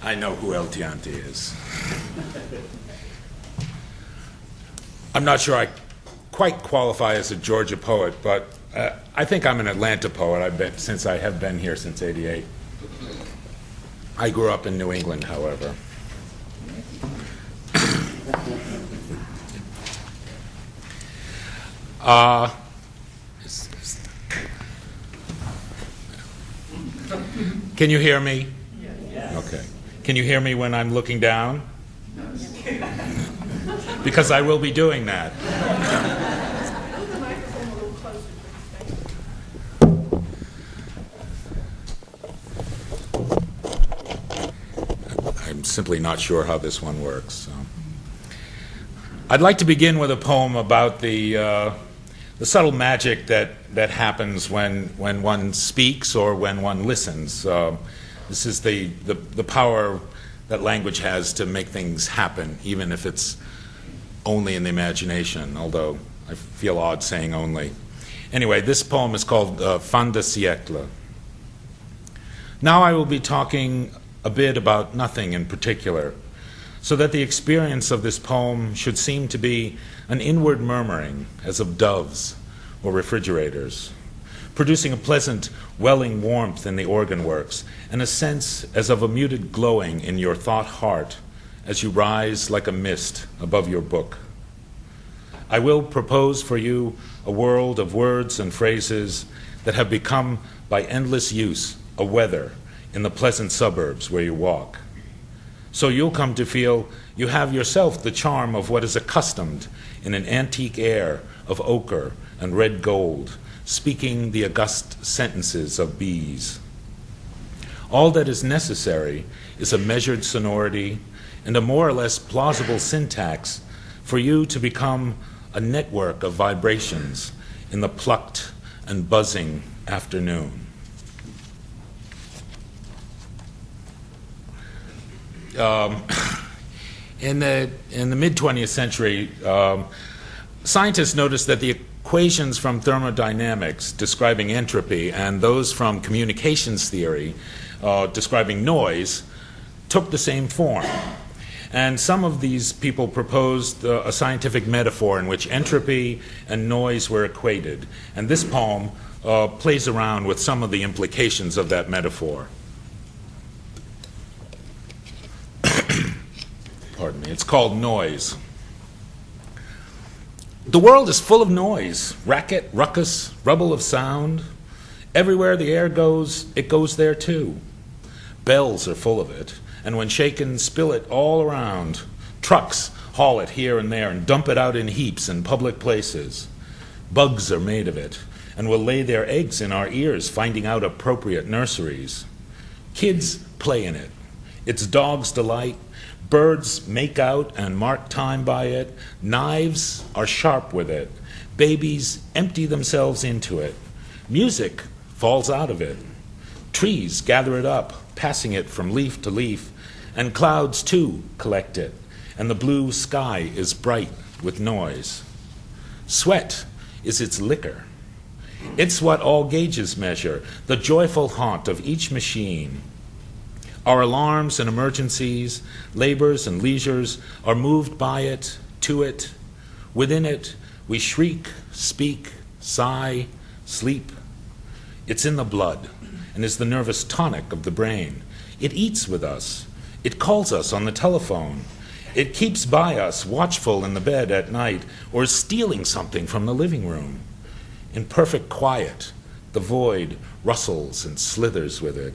I know who El Tiante is. I'm not sure I quite qualify as a Georgia poet, but I think I'm an Atlanta poet, since I have been here since '88. I grew up in New England, however. Can you hear me? Yes. Okay. Can you hear me when I'm looking down? Because I will be doing that. Move the microphone a little closer to your face. I'm simply not sure how this one works. So. I'd like to begin with a poem about the subtle magic that happens when one speaks or when one listens. This is the power that language has to make things happen, even if it's only in the imagination, although I feel odd saying only. Anyway, this poem is called Fin de siècle. Now I will be talking a bit about nothing in particular, so that the experience of this poem should seem to be an inward murmuring, as of doves or refrigerators, producing a pleasant welling warmth in the organ works, and a sense as of a muted glowing in your thought heart as you rise like a mist above your book. I will propose for you a world of words and phrases that have become, by endless use, a weather in the pleasant suburbs where you walk. So you'll come to feel you have yourself the charm of what is accustomed in an antique air of ochre and red gold, speaking the august sentences of bees. All that is necessary is a measured sonority and a more or less plausible syntax for you to become a network of vibrations in the plucked and buzzing afternoon. In the mid-20th century, scientists noticed that the equations from thermodynamics describing entropy and those from communications theory describing noise took the same form. And some of these people proposed a scientific metaphor in which entropy and noise were equated. And this poem plays around with some of the implications of that metaphor. Pardon me. It's called Noise. The world is full of noise, racket, ruckus, rubble of sound. Everywhere the air goes, it goes there too. Bells are full of it, and when shaken, spill it all around. Trucks haul it here and there and dump it out in heaps in public places. Bugs are made of it, and will lay their eggs in our ears, finding out appropriate nurseries. Kids play in it. It's dog's delight. Birds make out and mark time by it. Knives are sharp with it. Babies empty themselves into it. Music falls out of it. Trees gather it up, passing it from leaf to leaf, and clouds too collect it, and the blue sky is bright with noise. Sweat is its liquor. It's what all gauges measure, the joyful haunt of each machine. Our alarms and emergencies, labors and leisures are moved by it, to it. Within it, we shriek, speak, sigh, sleep. It's in the blood and is the nervous tonic of the brain. It eats with us. It calls us on the telephone. It keeps by us, watchful in the bed at night, or is stealing something from the living room. In perfect quiet, the void rustles and slithers with it.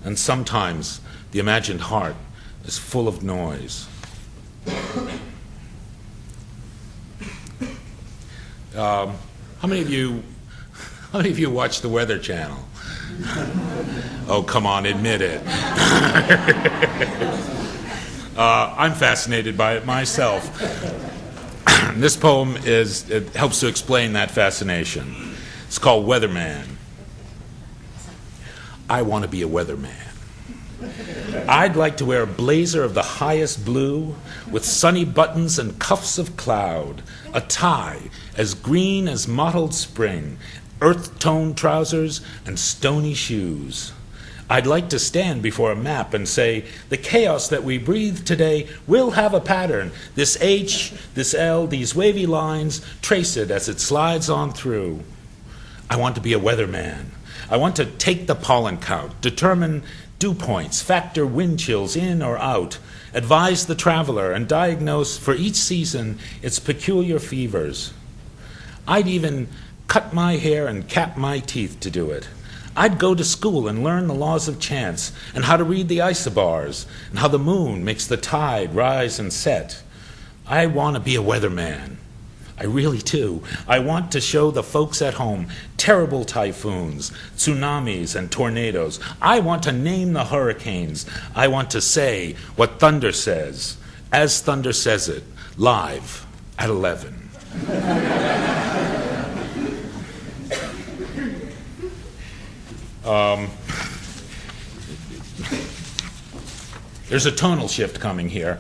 And sometimes the imagined heart is full of noise. How many of you watch the Weather Channel? Oh, come on, admit it. I'm fascinated by it myself. This poem it helps to explain that fascination. It's called Weatherman. I want to be a weatherman. I'd like to wear a blazer of the highest blue with sunny buttons and cuffs of cloud, a tie as green as mottled spring, earth-toned trousers, and stony shoes. I'd like to stand before a map and say, the chaos that we breathe today will have a pattern. This H, this L, these wavy lines, trace it as it slides on through. I want to be a weatherman. I want to take the pollen count, determine dew points, factor wind chills in or out, advise the traveler, and diagnose for each season its peculiar fevers. I'd even cut my hair and cap my teeth to do it. I'd go to school and learn the laws of chance and how to read the isobars and how the moon makes the tide rise and set. I want to be a weatherman. I really do. I want to show the folks at home terrible typhoons, tsunamis, and tornadoes. I want to name the hurricanes. I want to say what thunder says, as thunder says it, live at 11. There's a tonal shift coming here.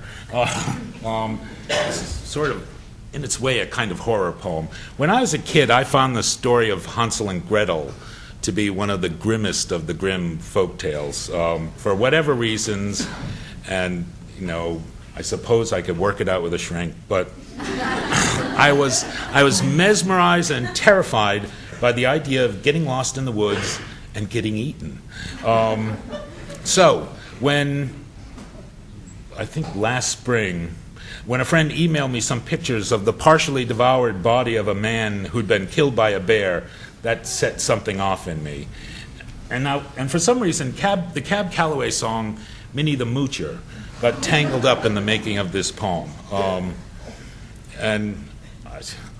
It's sort of, in its way, a kind of horror poem. When I was a kid, I found the story of Hansel and Gretel to be one of the grimmest of the grim folk tales. For whatever reasons, and, I suppose I could work it out with a shrink, but I was mesmerized and terrified by the idea of getting lost in the woods and getting eaten. So, when, I think last spring, when a friend emailed me some pictures of the partially devoured body of a man who'd been killed by a bear, that set something off in me. And for some reason, the Cab Calloway song, Minnie the Moocher, got tangled up in the making of this poem. And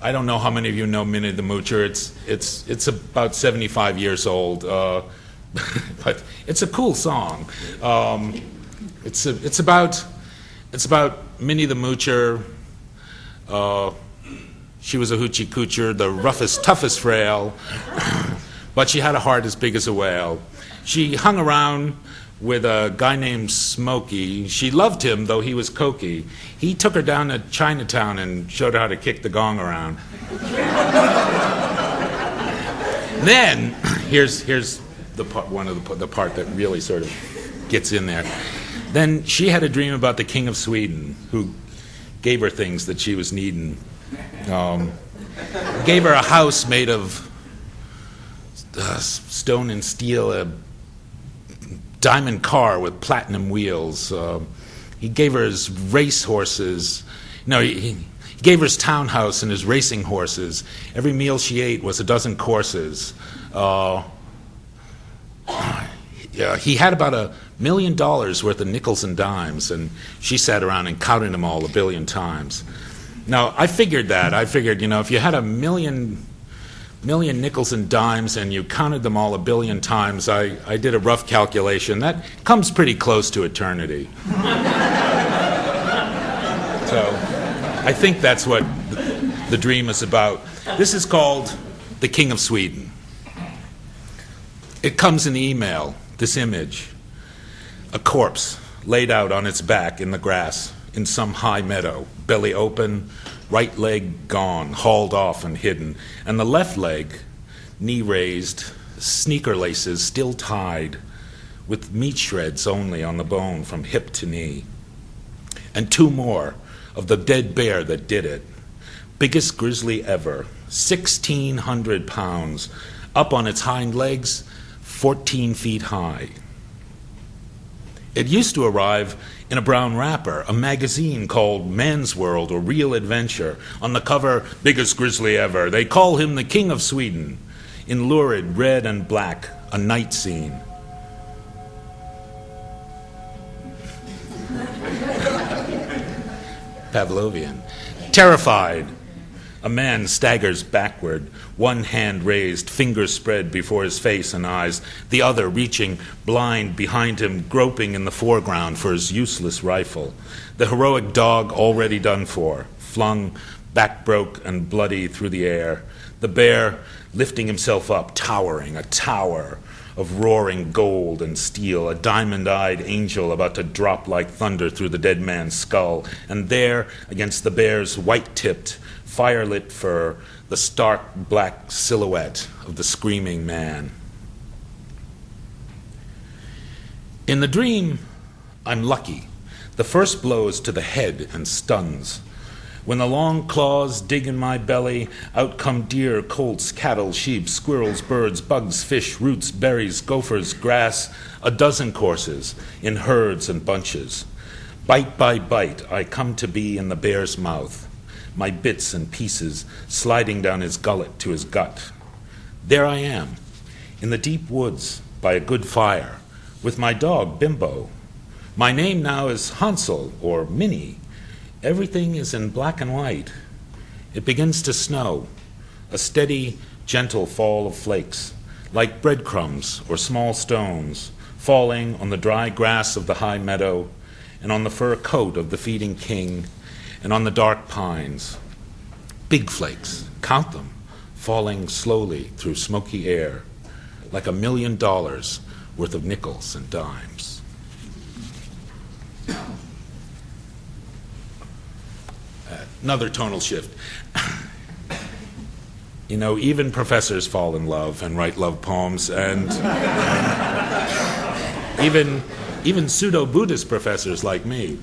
I don't know how many of you know Minnie the Moocher. It's about 75 years old, but it's a cool song. It's about Minnie the Moocher. She was a hoochie coocher, the roughest, toughest frail, but she had a heart as big as a whale. She hung around with a guy named Smokey. She loved him, though he was cokey. He took her down to Chinatown and showed her how to kick the gong around. Then, here's the part, the part that really sort of gets in there. Then she had a dream about the King of Sweden, who gave her things that she was needing. Gave her a house made of stone and steel, a diamond car with platinum wheels. He gave her his race horses. No, he gave her his townhouse and his racing horses. Every meal she ate was a dozen courses. He had about $1 million worth of nickels and dimes, and she sat around and counted them all 1 billion times. Now, I figured, if you had $1 million nickels and dimes and you counted them all 1 billion times, I did a rough calculation. That comes pretty close to eternity. So I think that's what the dream is about. This is called The King of Sweden. It comes in the email, this image. A corpse laid out on its back in the grass in some high meadow, belly open, right leg gone, hauled off and hidden, and the left leg, knee raised, sneaker laces still tied, with meat shreds only on the bone from hip to knee. And 2 more of the dead bear that did it. Biggest grizzly ever, 1,600 pounds, up on its hind legs, 14 feet high. It used to arrive in a brown wrapper, a magazine called Man's World or Real Adventure. On the cover, biggest grizzly ever. They call him the King of Sweden. In lurid red and black, a night scene. Pavlovian. Terrified, a man staggers backward, one hand raised, fingers spread before his face and eyes, the other reaching blind behind him, groping in the foreground for his useless rifle. The heroic dog already done for, flung back broke and bloody through the air. The bear lifting himself up, towering, a tower of roaring gold and steel, a diamond-eyed angel about to drop like thunder through the dead man's skull. And there, against the bear's white-tipped, fire-lit fur, the stark black silhouette of the screaming man. In the dream, I'm lucky. The first blow is to the head and stuns. When the long claws dig in my belly, out come deer, colts, cattle, sheep, squirrels, birds, bugs, fish, roots, berries, gophers, grass, a dozen courses, in herds and bunches. Bite by bite, I come to be in the bear's mouth, my bits and pieces sliding down his gullet to his gut. There I am, in the deep woods, by a good fire, with my dog, Bimbo. My name now is Hansel, or Minnie. Everything is in black and white. It begins to snow, a steady, gentle fall of flakes, like breadcrumbs or small stones, falling on the dry grass of the high meadow, and on the fur coat of the feeding king, and on the dark pines. Big flakes, count them, falling slowly through smoky air, like $1 million worth of nickels and dimes. Another tonal shift. You know, even professors fall in love and write love poems, and even pseudo-Buddhist professors like me.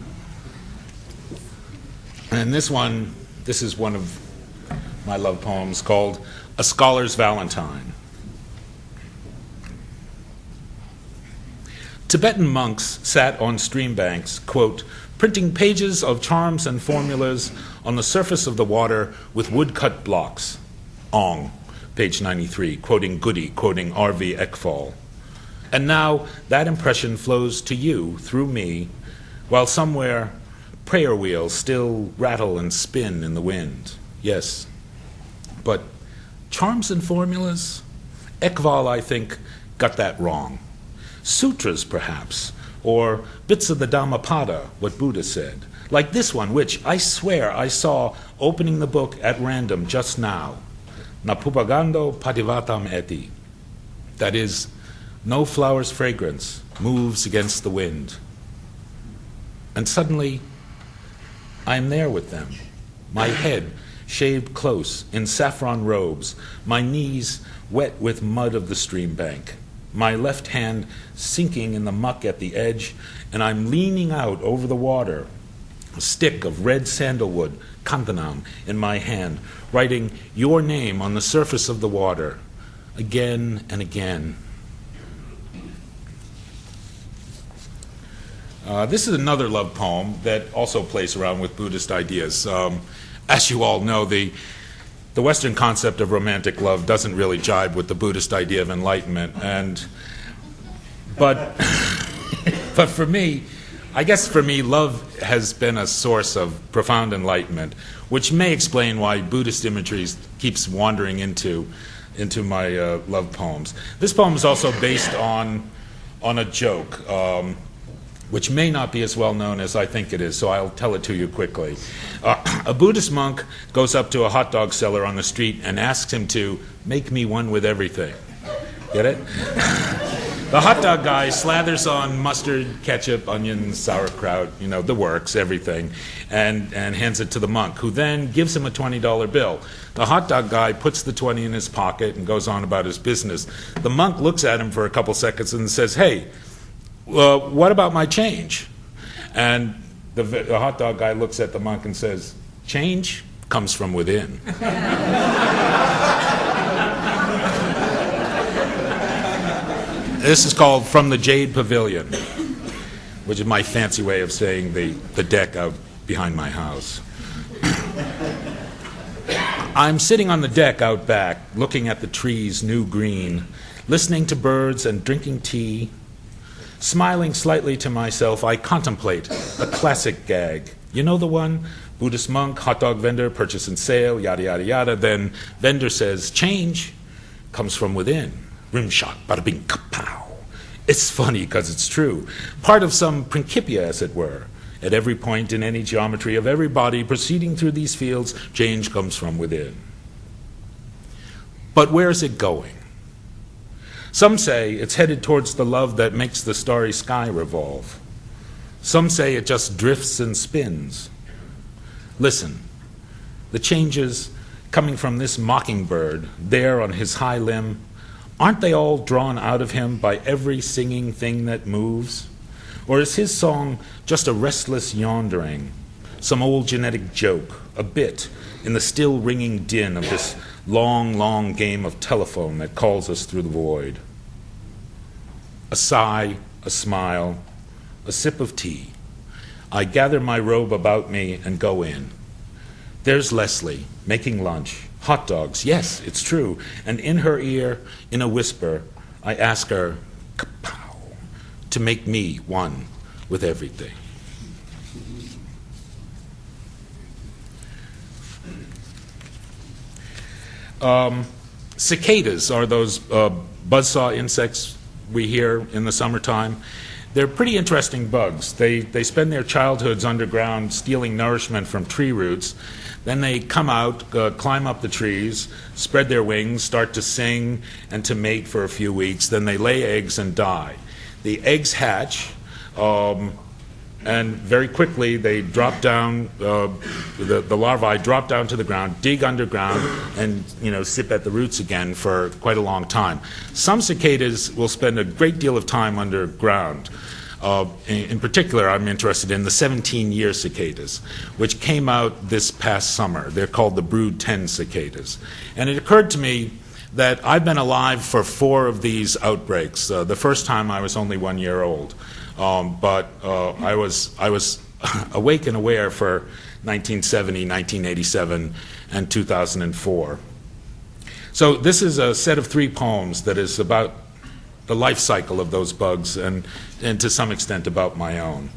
And this is one of my love poems called A Scholar's Valentine. Tibetan monks sat on stream banks, quote, printing pages of charms and formulas on the surface of the water with wood-cut blocks. Ong, page 93, quoting Goody, quoting R.V. Ekfall. And now that impression flows to you through me, while somewhere prayer wheels still rattle and spin in the wind. Yes, but charms and formulas? Ekval, I think, got that wrong. Sutras, perhaps, or bits of the Dhammapada, what Buddha said, like this one, which I swear I saw opening the book at random just now. Napupagando pativatam eti. That is, no flower's fragrance moves against the wind. And suddenly, I'm there with them, my head shaved close in saffron robes, my knees wet with mud of the stream bank, my left hand sinking in the muck at the edge, and I'm leaning out over the water, a stick of red sandalwood, kandanam, in my hand, writing your name on the surface of the water, again and again. This is another love poem that also plays around with Buddhist ideas. As you all know, the Western concept of romantic love doesn't really jibe with the Buddhist idea of enlightenment, but for me, I guess for me, love has been a source of profound enlightenment, which may explain why Buddhist imagery keeps wandering into my love poems. This poem is also based on a joke, which may not be as well known as I think it is, so I'll tell it to you quickly. A Buddhist monk goes up to a hot dog seller on the street and asks him to make me one with everything. Get it? The hot dog guy slathers on mustard, ketchup, onions, sauerkraut, the works, everything, and hands it to the monk, who then gives him a $20 bill. The hot dog guy puts the 20 in his pocket and goes on about his business. The monk looks at him for a couple seconds and says, "Hey, what about my change?" And the hot dog guy looks at the monk and says, "Change comes from within." This is called From the Jade Pavilion, which is my fancy way of saying the deck out behind my house. I'm sitting on the deck out back, looking at the trees new green, listening to birds and drinking tea. Smiling slightly to myself, I contemplate a classic gag. You know the one? Buddhist monk, hot dog vendor, purchase and sale, yada, yada, yada. Then vendor says, "Change comes from within." Rim shot, bada bing, kapow. It's funny because it's true. Part of some principia, as it were. At every point in any geometry of every body proceeding through these fields, change comes from within. But where is it going? Some say it's headed towards the love that makes the starry sky revolve. Some say it just drifts and spins. Listen, the changes coming from this mockingbird there on his high limb, aren't they all drawn out of him by every singing thing that moves? Or is his song just a restless yawndering, some old genetic joke, a bit in the still ringing din of this long, long game of telephone that calls us through the void? A sigh, a smile, a sip of tea. I gather my robe about me and go in. There's Leslie, making lunch. Hot dogs, yes, it's true. And in her ear, in a whisper, I ask her, kapow, to make me one with everything. Cicadas are those buzzsaw insects we hear in the summertime. They're pretty interesting bugs. They spend their childhoods underground stealing nourishment from tree roots. Then they come out, climb up the trees, spread their wings, start to sing and to mate for a few weeks. Then they lay eggs and die. The eggs hatch, and very quickly they drop down, the larvae drop down to the ground, dig underground, and sip at the roots again for quite a long time. Some cicadas will spend a great deal of time underground. In particular, I'm interested in the 17-year cicadas, which came out this past summer. They're called the Brood 10 cicadas. And it occurred to me that I've been alive for 4 of these outbreaks. The first time I was only 1 year old. But I was awake and aware for 1970, 1987, and 2004. So this is a set of 3 poems that is about the life cycle of those bugs and to some extent about my own.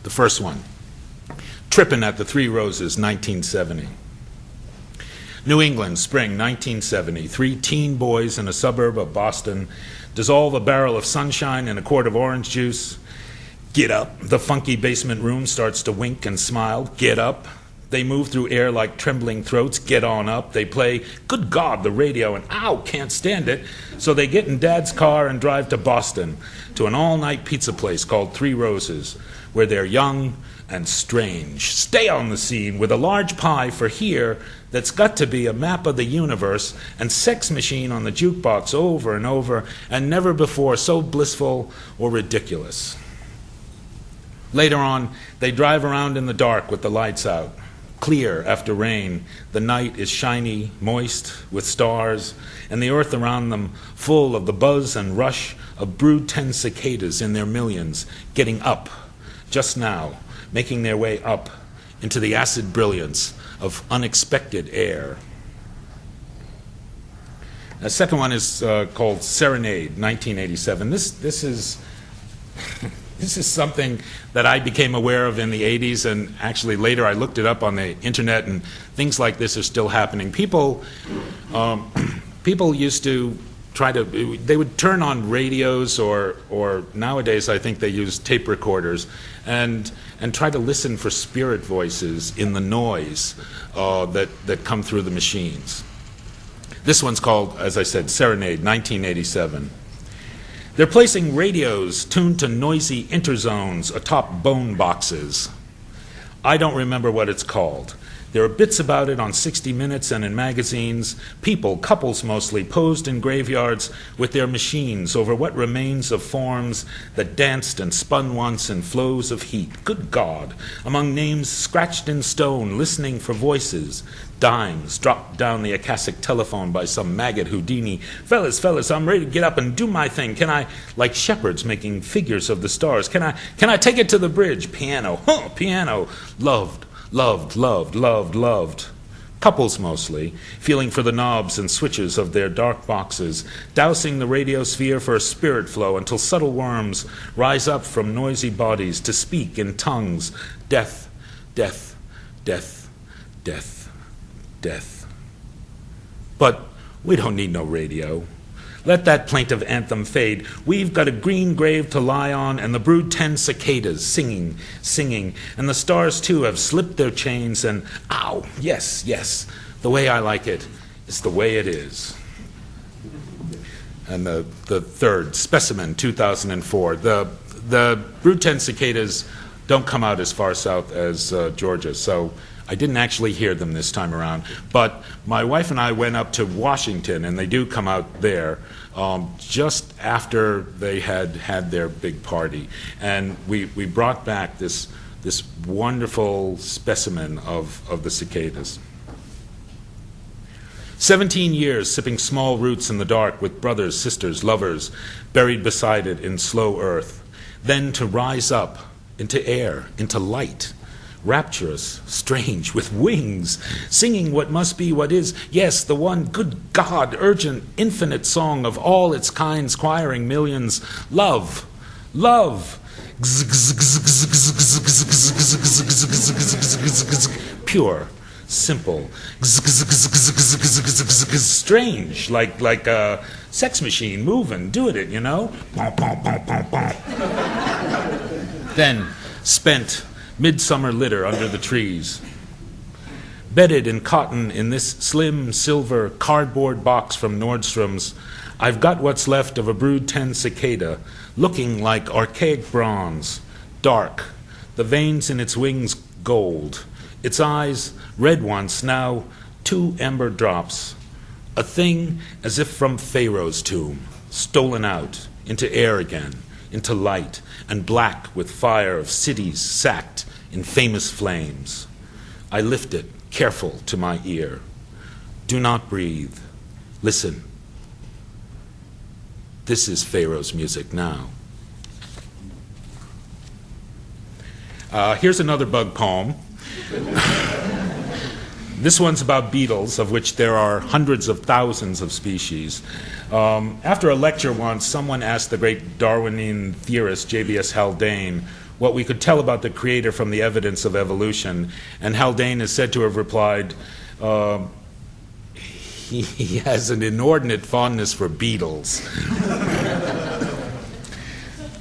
The first one, Trippin' at the Three Roses, 1970. New England, spring 1970. 3 teen boys in a suburb of Boston dissolve a barrel of sunshine in a quart of orange juice. Get up. The funky basement room starts to wink and smile. Get up. They move through air like trembling throats. Get on up. They play, good God, the radio, and ow, can't stand it. So they get in Dad's car and drive to Boston, to an all-night pizza place called Three Roses, where they're young and strange. Stay on the scene with a large pie for here that's got to be a map of the universe and Sex Machine on the jukebox over and over, and never before so blissful or ridiculous. Later on, they drive around in the dark with the lights out. Clear after rain, the night is shiny, moist, with stars, and the earth around them full of the buzz and rush of Brood 10 cicadas in their millions, getting up, just now, making their way up into the acid brilliance of unexpected air. The second one is called Serenade, 1987. This is this is something that I became aware of in the 80s, and actually later I looked it up on the internet, and things like this are still happening. People used to they would turn on radios, or nowadays I think they use tape recorders, and try to listen for spirit voices in the noise that come through the machines. This one's called, as I said, Serenade, 1987. They're placing radios tuned to noisy interzones atop bone boxes. I don't remember what it's called. There are bits about it on 60 Minutes and in magazines. People, couples mostly, posed in graveyards with their machines over what remains of forms that danced and spun once in flows of heat. Good God! Among names scratched in stone, listening for voices. Dimes dropped down the Akashic telephone by some maggot Houdini. Fellas, I'm ready to get up and do my thing. Can I, like shepherds making figures of the stars, can I take it to the bridge? Piano, piano. Loved. Couples mostly, feeling for the knobs and switches of their dark boxes, dousing the radiosphere for a spirit flow until subtle worms rise up from noisy bodies to speak in tongues. Death. But we don't need no radio. Let that plaintive anthem fade. We've got a green grave to lie on, and the Brood 10 cicadas singing, and the stars too have slipped their chains, and ow, yes, the way I like it is the way it is. And the third, Specimen, 2004. The Brood 10 cicadas don't come out as far south as Georgia, so I didn't actually hear them this time around, but my wife and I went up to Washington, and they do come out there just after they had their big party. And we brought back this wonderful specimen of the cicadas. 17 years sipping small roots in the dark with brothers, sisters, lovers, buried beside it in slow earth. Then to rise up into air, into light, rapturous, strange, with wings, singing what must be, what is, yes, the one, good God, urgent, infinite song of all its kinds, choiring millions, love, love, pure, simple, strange, like a sex machine moving, doing it, you know? Then, spent midsummer litter under the trees. Bedded in cotton in this slim silver cardboard box from Nordstrom's, I've got what's left of a Brood Ten Cicada, looking like archaic bronze, dark, the veins in its wings gold, its eyes red once, now 2 amber drops, a thing as if from Pharaoh's tomb, stolen out, into air again, into light, and black with fire of cities sacked in famous flames. I lift it, careful, to my ear. Do not breathe. Listen. This is Pharaoh's music now. Here's another bug poem. This one's about beetles, of which there are hundreds of thousands of species. After a lecture once, someone asked the great Darwinian theorist J.B.S. Haldane what we could tell about the Creator from the evidence of evolution, and Haldane is said to have replied, he has an inordinate fondness for beetles.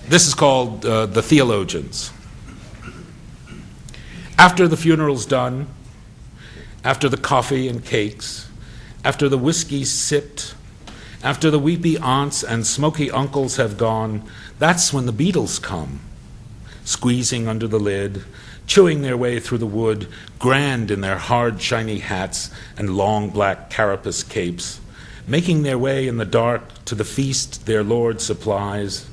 This is called The Theologians. After the funeral's done, after the coffee and cakes, after the whiskey sipped, after the weepy aunts and smoky uncles have gone, that's when the beetles come, squeezing under the lid, chewing their way through the wood, grand in their hard, shiny hats and long black carapace capes, making their way in the dark to the feast their Lord supplies.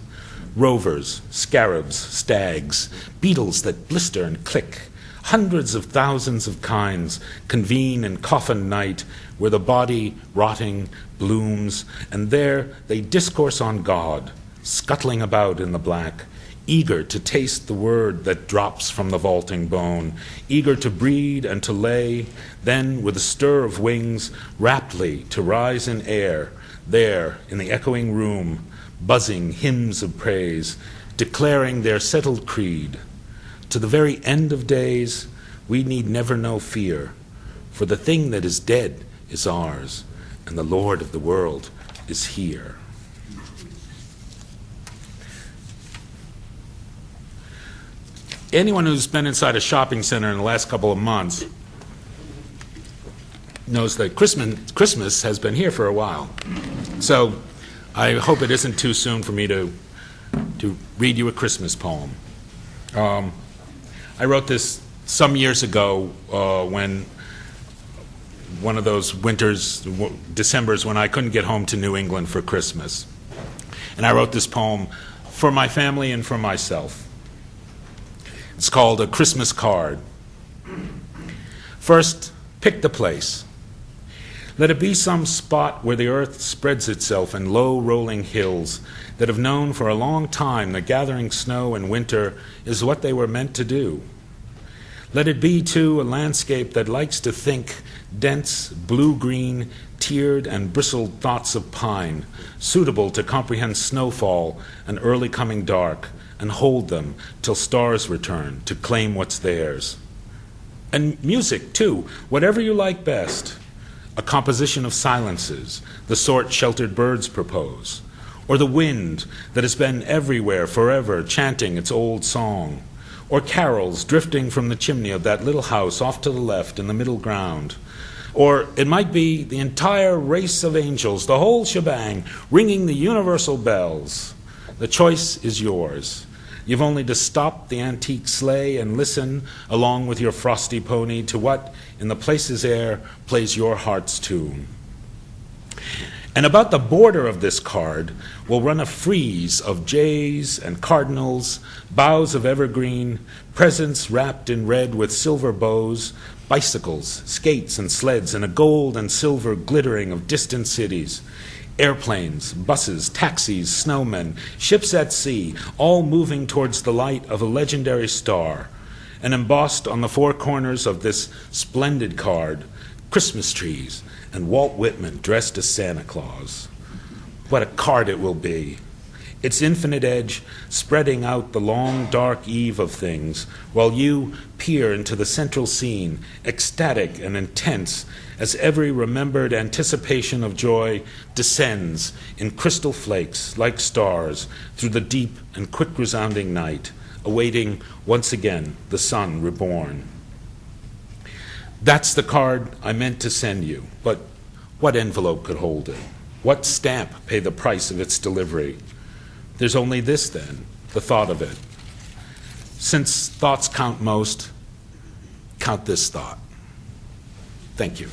Rovers, scarabs, stags, beetles that blister and click, hundreds of thousands of kinds convene in coffin night where the body, rotting, blooms, and there they discourse on God, scuttling about in the black, eager to taste the word that drops from the vaulting bone, eager to breed and to lay, then with a stir of wings, raptly to rise in air, there in the echoing room, buzzing hymns of praise, declaring their settled creed. To the very end of days, we need never know fear, for the thing that is dead is ours, and the Lord of the world is here. Anyone who's been inside a shopping center in the last couple of months knows that Christmas has been here for a while. So I hope it isn't too soon for me to read you a Christmas poem. I wrote this some years ago when one of those winters, Decembers, when I couldn't get home to New England for Christmas. And I wrote this poem for my family and for myself. It's called A Christmas Card. First, pick the place. Let it be some spot where the earth spreads itself in low rolling hills that have known for a long time that gathering snow in winter is what they were meant to do. Let it be, too, a landscape that likes to think dense, blue-green, tiered and bristled thoughts of pine, suitable to comprehend snowfall and early coming dark, and hold them till stars return to claim what's theirs. And music, too, whatever you like best. A composition of silences, the sort sheltered birds propose, or the wind that has been everywhere forever chanting its old song, or carols drifting from the chimney of that little house off to the left in the middle ground. Or it might be the entire race of angels, the whole shebang, ringing the universal bells. The choice is yours. You've only to stop the antique sleigh and listen, along with your frosty pony, to what, in the place's air, plays your heart's tune. And about the border of this card will run a frieze of jays and cardinals, boughs of evergreen, presents wrapped in red with silver bows, bicycles, skates, and sleds, and a gold and silver glittering of distant cities, airplanes, buses, taxis, snowmen, ships at sea, all moving towards the light of a legendary star. And embossed on the four corners of this splendid card, Christmas trees, and Walt Whitman dressed as Santa Claus. What a card it will be! Its infinite edge spreading out the long, dark eve of things, while you peer into the central scene, ecstatic and intense, as every remembered anticipation of joy descends in crystal flakes like stars through the deep and quick resounding night, awaiting once again the sun reborn. That's the card I meant to send you, but what envelope could hold it? What stamp pay the price of its delivery? There's only this, then, the thought of it. Since thoughts count most, count this thought. Thank you.